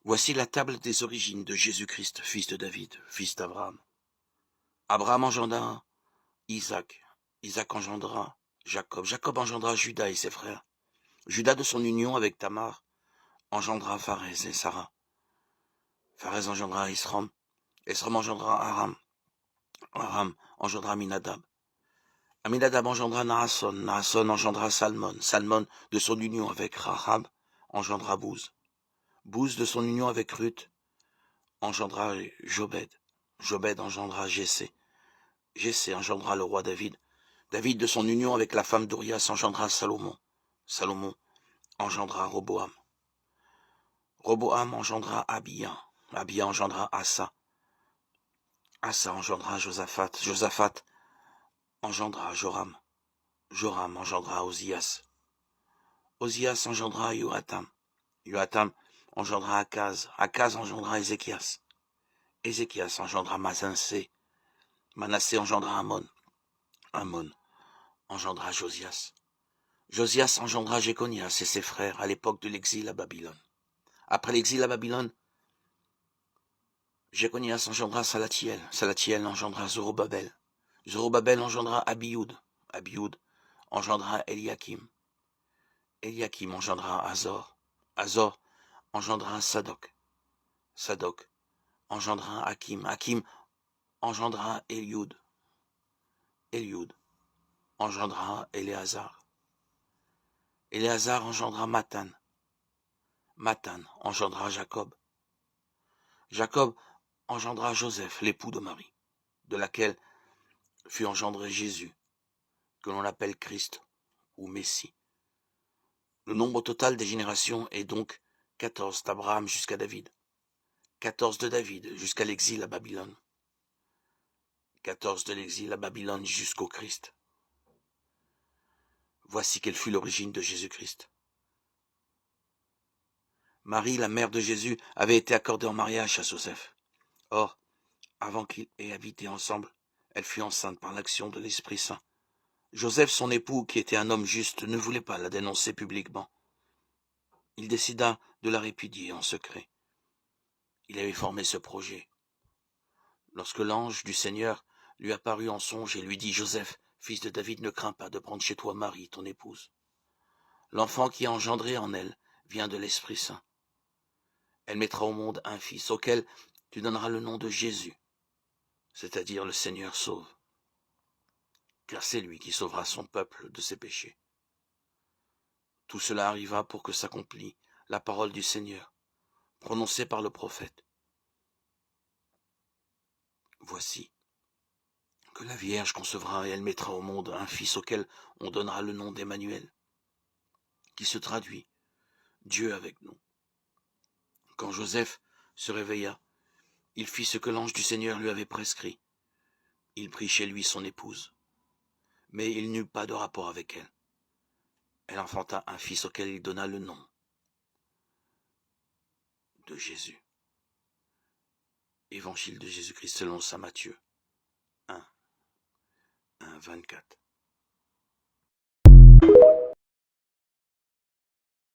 Voici la table des origines de Jésus-Christ, fils de David, fils d'Abraham. Abraham engendra Isaac, Isaac engendra Jacob, Jacob engendra Judas et ses frères. Judas de son union avec Tamar engendra Pharez et Sarah. Pharez engendra Esrom, Esrom engendra Aram, Aram engendra Aminadab. Aminadab engendra Naasson, Naasson engendra Salmon, Salmon de son union avec Rahab engendra Bouz. Bouz de son union avec Ruth engendra Jobed, Jobed engendra Jessé, Jessé engendra le roi David, David de son union avec la femme d'Urias engendra Salomon, Salomon engendra Roboam, Roboam engendra Abia, Abia engendra Asa, Asa engendra Josaphat, Josaphat engendra Joram, Joram engendra Ozias, Ozias engendra Joatam, Joatam engendra Akaz, Akaz engendra Ézéchias, Ézéchias engendra Manassé, Manassé engendra Amon, Amon engendra Josias, Josias engendra Jéconias et ses frères à l'époque de l'exil à Babylone. Après l'exil à Babylone, Jéconias engendra Salatiel, Salatiel engendra Zorobabel, Zorobabel engendra Abioud, Abioud engendra Eliakim, Eliakim engendra Azor, Azor engendra Sadok, Sadok engendra Hakim, Hakim engendra Eliud, Eliud engendra Éléazar, Éléazar engendra Matan, Matan engendra Jacob, Jacob engendra Joseph, l'époux de Marie, de laquelle fut engendré Jésus, que l'on appelle Christ ou Messie. Le nombre total des générations est donc 14 d'Abraham jusqu'à David, 14 de David jusqu'à l'exil à Babylone, 14 de l'exil à Babylone jusqu'au Christ. Voici quelle fut l'origine de Jésus-Christ. Marie, la mère de Jésus, avait été accordée en mariage à Joseph. Or, avant qu'ils aient habité ensemble, elle fut enceinte par l'action de l'Esprit Saint. Joseph, son époux, qui était un homme juste, ne voulait pas la dénoncer publiquement. Il décida de la répudier en secret. Il avait formé ce projet. Lorsque l'ange du Seigneur lui apparut en songe et lui dit « Joseph, fils de David, ne crains pas de prendre chez toi Marie, ton épouse. L'enfant qui a engendré en elle vient de l'Esprit Saint. Elle mettra au monde un fils auquel tu donneras le nom de Jésus, c'est-à-dire le Seigneur sauve. Car c'est lui qui sauvera son peuple de ses péchés. » Tout cela arriva pour que s'accomplît la parole du Seigneur, prononcée par le prophète. Voici que la Vierge concevra et elle mettra au monde un fils auquel on donnera le nom d'Emmanuel, qui se traduit Dieu avec nous. Quand Joseph se réveilla, il fit ce que l'ange du Seigneur lui avait prescrit. Il prit chez lui son épouse, mais il n'eut pas de rapport avec elle. Elle enfanta un fils auquel il donna le nom de Jésus. Évangile de Jésus-Christ selon saint Matthieu 1, 24.